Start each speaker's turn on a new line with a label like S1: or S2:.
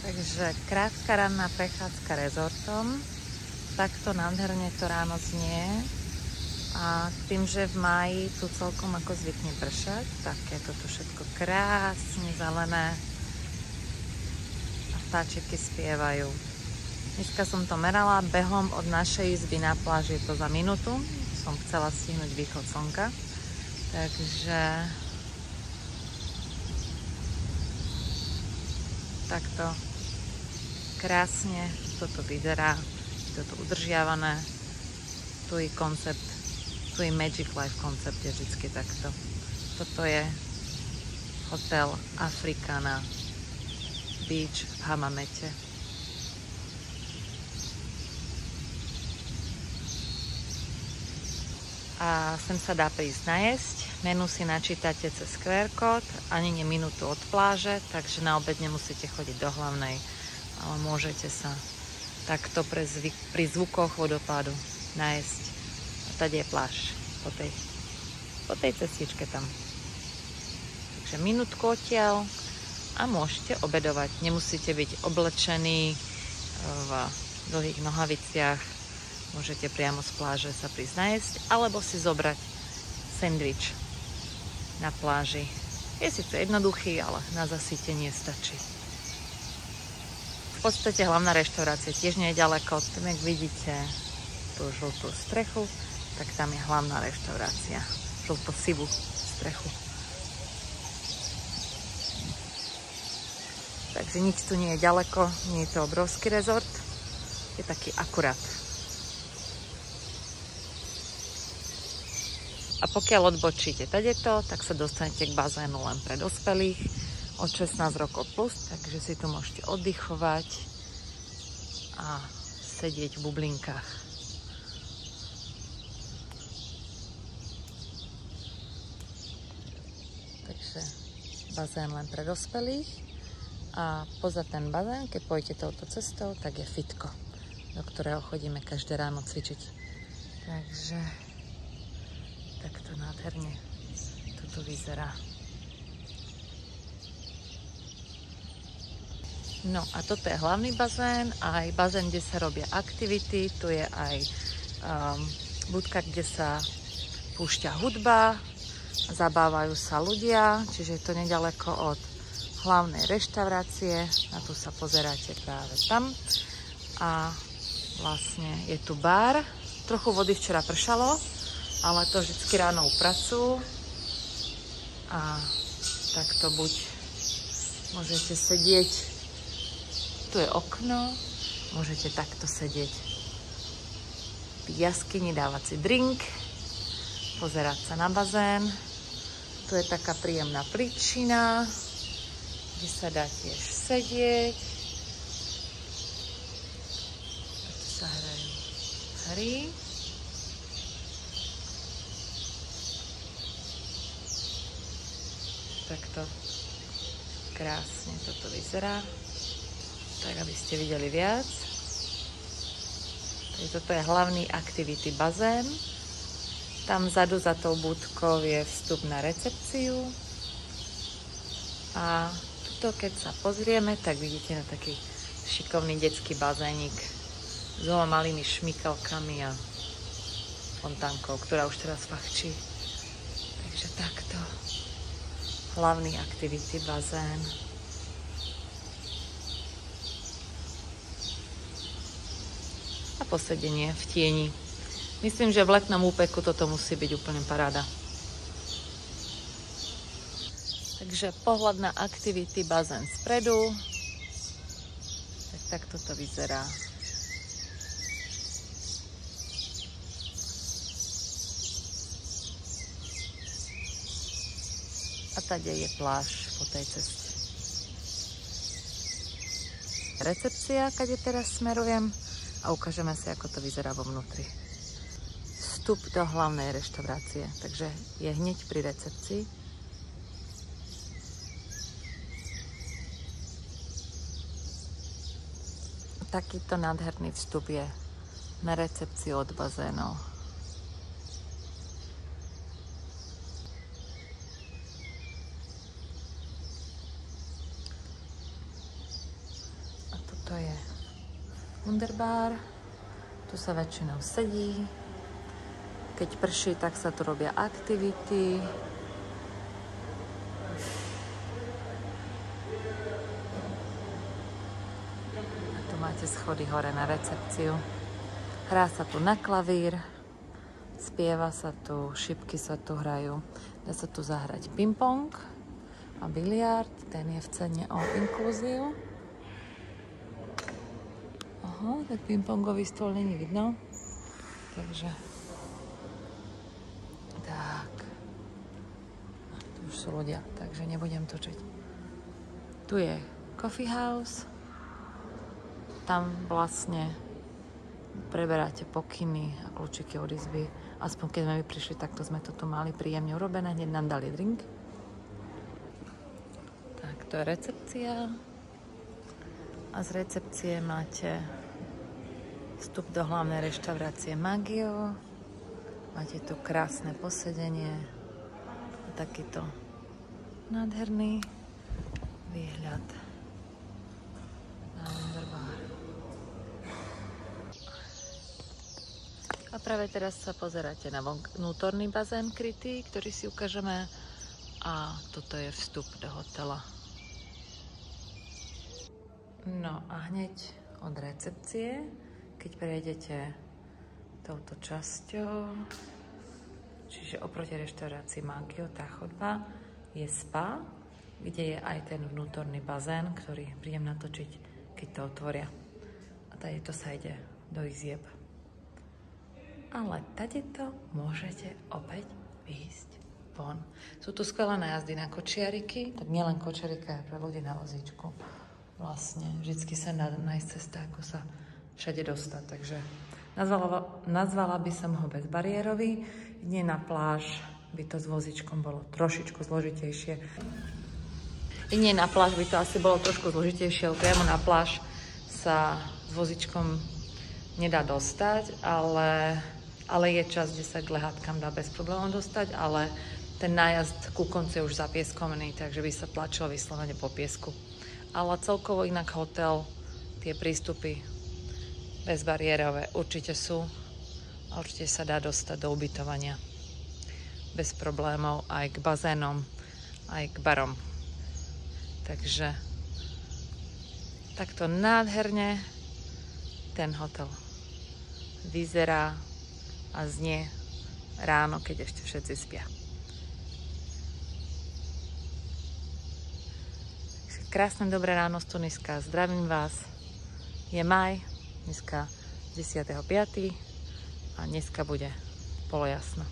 S1: Takže krátka ranná prechádzka rezortom. Takto nádherne to ráno znie. A tým, že v máji tu celkom ako zvykne pršať, tak je to tu všetko krásne zelené. A vtáčiky spievajú. Dneska som to merala behom od našej izby na pláži, je to za minútu. Som chcela stihnúť východ slnka. Takže takto krásne toto vyzerá, toto udržiavané. Tu je koncept, tu je Magic Life koncept, je vždycky takto. Toto je hotel Africana Beach v Hamamete. A sem sa dá prísť najesť. Menu si načítate cez QR kód, ani nie minútu od pláže, takže na obed nemusíte chodiť do hlavnej, ale môžete sa takto pri zvukoch vodopádu najesť. A tady je pláž po tej cestičke tam. Takže minútku odtiaľ a môžete obedovať. Nemusíte byť oblečení v dlhých nohaviciach. Môžete priamo z pláže sa prísť najesť alebo si zobrať sendvič na pláži. Je síce jednoduchý, ale na zasýtenie stačí. V podstate hlavná reštaurácia tiež nie je ďaleko. Tam, jak vidíte tú žltú strechu, tak tam je hlavná reštaurácia. Žlto-sivú strechu. Takže nič tu nie je ďaleko, nie je to obrovský rezort. Je taký akurát. A pokiaľ odbočíte tadeto, tak sa dostanete k bazénu len pre dospelých od 16 rokov plus, takže si tu môžete oddychovať a sedieť v bublinkách. Takže bazén len pre dospelých a poza ten bazén, keď pôjdete touto cestou, tak je fitko, do ktorého chodíme každé ráno cvičiť. Takže takto nádherne toto vyzerá. No a toto je hlavný bazén, aj bazén, kde sa robia aktivity. Tu je aj budka, kde sa púšťa hudba, zabávajú sa ľudia, čiže je to nedaleko od hlavnej reštaurácie. Na tu sa pozeráte práve tam. A vlastne je tu bar. Trochu vody včera pršalo, ale to vždycky ráno upracujú a takto buď môžete sedieť, tu je okno, môžete takto sedieť v jaskyni, dávať si drink, pozerať sa na bazén. Tu je taká príjemná plyčina, kde sa dá tiež sedieť. Tu sa hrajú hry. Takto krásne toto vyzerá, tak aby ste videli viac. Toto je hlavný activity bazén. Tam vzadu za tou budkou je vstup na recepciu. A tuto, keď sa pozrieme, tak vidíte na taký šikovný detský bazénik s malými šmykalkami a fontánkou, ktorá už teraz fachčí. Takže takto. Hlavný aktivity bazén. A posedenie v tieni. Myslím, že v letnom úpeku toto musí byť úplne paráda. Takže pohľad na aktivity bazén spredu. Tak toto vyzerá. A tady je pláž po tej ceste. Recepcia, kade teraz smerujem a ukážeme si, ako to vyzerá vo vnútri. Vstup do hlavnej reštaurácie, takže je hneď pri recepcii. Takýto nádherný vstup je na recepcii od bazénov. Toto je Wunderbar. Tu sa väčšinou sedí. Keď prší, tak sa tu robia aktivity. A tu máte schody hore na recepciu. Hrá sa tu na klavír. Spieva sa tu, šipky sa tu hrajú. Dá sa tu zahrať ping-pong a biliard. Ten je v cene o inklúziu. Aha, tak ping-pongový stôl není vidno. Takže... Tak. Tu už sú ľudia, takže nebudem točiť. Tu je coffee house. Tam vlastne preberáte pokyny a kľúčiky od izby. Aspoň keď sme my prišli, takto sme to tu mali príjemne urobené. Hneď nám dali drink. Tak, to je recepcia. A z recepcie máte vstup do hlavnej reštaurácie Magio. Máte tu krásne posedenie. A takýto nádherný výhľad na Wunderbar. A práve teraz sa pozeráte na vnútorný bazén krytý, ktorý si ukážeme. A toto je vstup do hotela. No a hneď od recepcie, keď prejdete touto časťou, čiže oproti reštaurácii Magio, tá chodba, je spa, kde je aj ten vnútorný bazén, ktorý prídem natočiť, keď to otvoria. A tady to sa ide do izieb. Ale tadeto môžete opäť výjsť von. Sú tu skvelé nájazdy na kočiariky, tak nielen kočiarika je pre ľudí na vozíčku. Vlastne vždycky sa dá nájsť cesta, ako sa všade dostať. Takže nazvala by som ho bezbariérový. Nie na pláž by to s vozíčkom bolo trošičku zložitejšie. Nie na pláž by to asi bolo trošku zložitejšie, ale priamo na pláž sa s vozíčkom nedá dostať, ale je čas, kde sa k lehátkam dá bez problémov dostať, ale ten nájazd ku koncu je už zapieskomný, takže by sa tlačilo vyslovene po piesku. Ale celkovo inak hotel, tie prístupy bezbariérové určite sú a určite sa dá dostať do ubytovania bez problémov aj k bazénom, aj k barom. Takže takto nádherne ten hotel vyzerá a znie ráno, keď ešte všetci spia. Krásne dobré ráno z Tuniska. Zdravím vás. Je maj, dneska 10.5. a dneska bude polojasno.